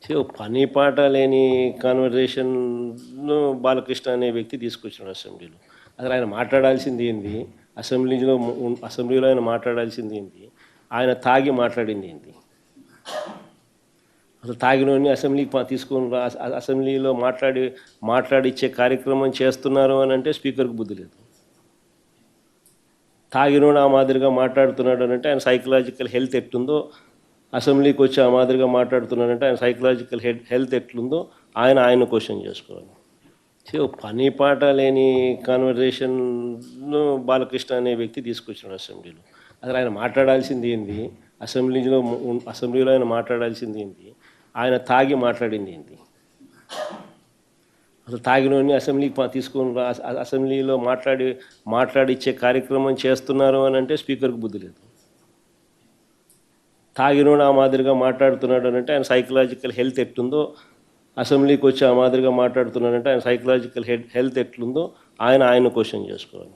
ఓ పని పాట లేని కాన్వర్జేషన్‌ను బాలకృష్ణ అనే వ్యక్తి తీసుకొచ్చినాడు అసెంబ్లీలో. అసలు ఆయన మాట్లాడాల్సింది ఏంది? అసెంబ్లీలో ఆయన మాట్లాడాల్సింది ఏంది? ఆయన తాగి మాట్లాడింది ఏంది? అసలు తాగినోడిని అసెంబ్లీకి తీసుకొని అసెంబ్లీలో మాట్లాడిచ్చే కార్యక్రమం చేస్తున్నారు అని అంటే స్పీకర్‌కి బుద్ధి లేదు. తాగినోడు ఆ మాదిరిగా మాట్లాడుతున్నాడు అని అంటే ఆయన సైకలాజికల్ హెల్త్ ఎట్లుందో, అసెంబ్లీకి వచ్చి ఆ మాదిరిగా మాట్లాడుతున్నాడంటే ఆయన సైకలాజికల్ హెల్త్ ఎట్లుందో ఆయన క్వశ్చన్ చేసుకోవాలి. ఓ పని పాట లేని కాన్వర్జేషన్‌ను బాలకృష్ణ అనే వ్యక్తి తీసుకొచ్చినాడు అసెంబ్లీలో. అసలు ఆయన మాట్లాడాల్సింది ఏంది? అసెంబ్లీలో ఆయన మాట్లాడాల్సింది ఏంది? ఆయన తాగి మాట్లాడింది ఏంది? అసలు తాగినోడిని అసెంబ్లీకి తీసుకొని అసెంబ్లీలో మాట్లాడిచ్చే కార్యక్రమం చేస్తున్నారు అని అంటే స్పీకర్‌కి బుద్ధి లేదు. తాగినోడు ఆ మాదిరిగా మాట్లాడుతున్నాడు అని అంటే ఆయన సైకలాజికల్ హెల్త్ ఎట్లుందో, అసెంబ్లీకి వచ్చి ఆ మాదిరిగా మాట్లాడుతున్నాడంటే ఆయన సైకలాజికల్ హెల్త్ ఎట్లుందో ఆయన క్వశ్చన్ చేసుకోవాలి.